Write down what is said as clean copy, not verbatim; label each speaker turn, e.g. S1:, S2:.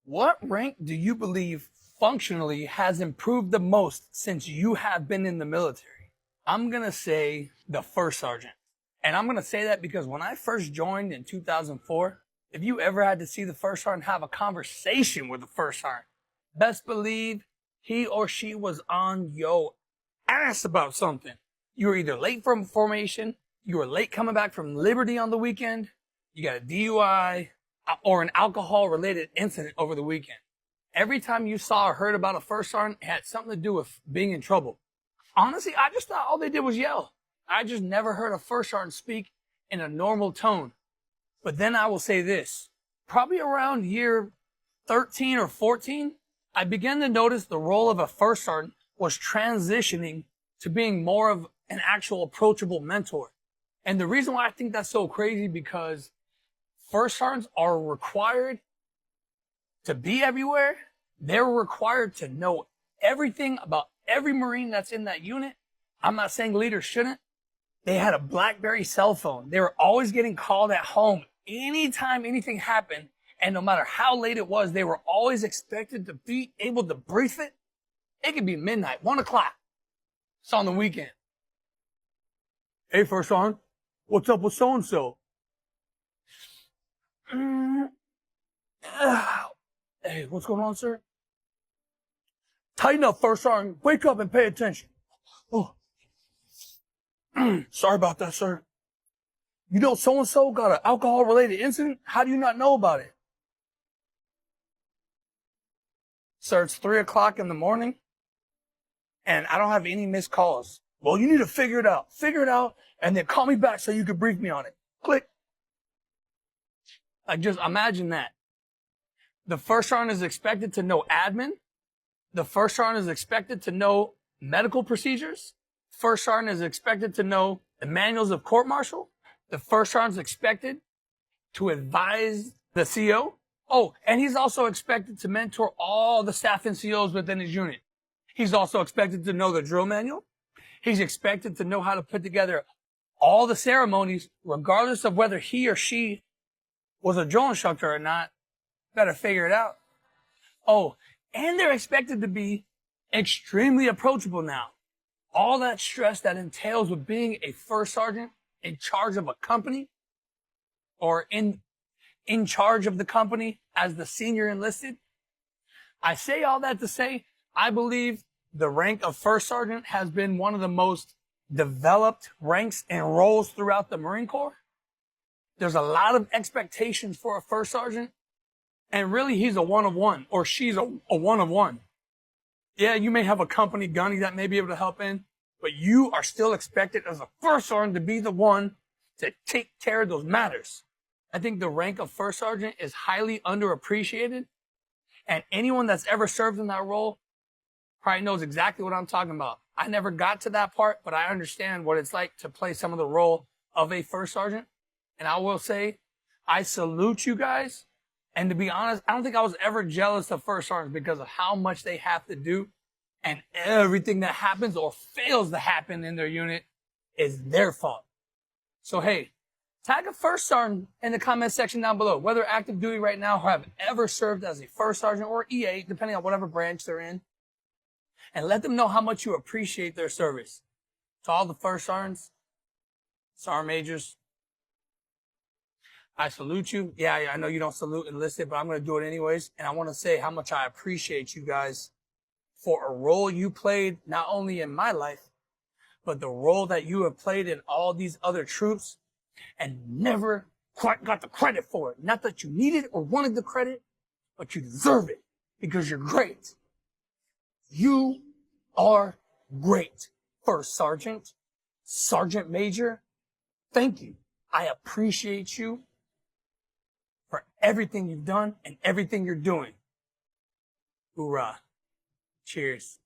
S1: What rank do you believe functionally has improved the most since you have been in the military? I'm going to say the first sergeant. And I'm going to say that because when I first joined in 2004, if you ever had to see the first sergeant have a conversation with the first sergeant, best believe he or she was on your ass about something. You were either late from formation, you were late coming back from Liberty on the weekend, you got a DUI, or an alcohol-related incident over the weekend. Every time you saw or heard about a first sergeant, it had something to do with being in trouble. Honestly, I just thought all they did was yell. I just never heard a first sergeant speak in a normal tone. But then I will say this, probably around year 13 or 14, I began to notice the role of a first sergeant was transitioning to being more of an actual approachable mentor. And the reason why I think that's so crazy because first sergeants are required to be everywhere. They're required to know everything about every Marine that's in that unit. I'm not saying leaders shouldn't. They had a BlackBerry cell phone. They were always getting called at home anytime anything happened. And no matter how late it was, they were always expected to be able to brief it. It could be midnight, 1 o'clock. It's on the weekend. Hey, first sergeant, what's up with so-and-so? Hey, what's going on, sir? Tighten up, first sergeant. Wake up and pay attention. Oh. Sorry about that, sir. You know so-and-so got an alcohol-related incident? How do you not know about it? Sir, it's 3 o'clock in the morning, and I don't have any missed calls. Well, you need to figure it out. Figure it out, and then call me back so you can brief me on it. Click. Like, just imagine that. The first sergeant is expected to know admin. The first sergeant is expected to know medical procedures. First sergeant is expected to know the manuals of court-martial. The first sergeant is expected to advise the CO. Oh, and he's also expected to mentor all the staff NCOs within his unit. He's also expected to know the drill manual. He's expected to know how to put together all the ceremonies, regardless of whether he or she was a drill instructor or not. Better figure it out. Oh, and they're expected to be extremely approachable now. All that stress that entails with being a first sergeant in charge of a company or in charge of the company as the senior enlisted. I say all that to say, I believe the rank of first sergeant has been one of the most developed ranks and roles throughout the Marine Corps. There's a lot of expectations for a first sergeant, and really he's a one of one, or she's a one of one. Yeah, you may have a company gunny that may be able to help in, but you are still expected as a first sergeant to be the one to take care of those matters. I think the rank of first sergeant is highly underappreciated, and anyone that's ever served in that role probably knows exactly what I'm talking about. I never got to that part, but I understand what it's like to play some of the role of a first sergeant. And I will say, I salute you guys. And to be honest, I don't think I was ever jealous of first sergeants because of how much they have to do. And everything that happens or fails to happen in their unit is their fault. So hey, tag a first sergeant in the comment section down below, whether active duty right now or have ever served as a first sergeant or E-8, depending on whatever branch they're in. And let them know how much you appreciate their service. To all the first sergeants, sergeant majors, I salute you. Yeah, I know you don't salute enlisted, but I'm going to do it anyways. And I want to say how much I appreciate you guys for a role you played, not only in my life, but the role that you have played in all these other troops and never quite got the credit for it. Not that you needed or wanted the credit, but you deserve it because you're great. You are great, First Sergeant, Sergeant Major. Thank you. I appreciate you for everything you've done and everything you're doing. Hoorah. Cheers.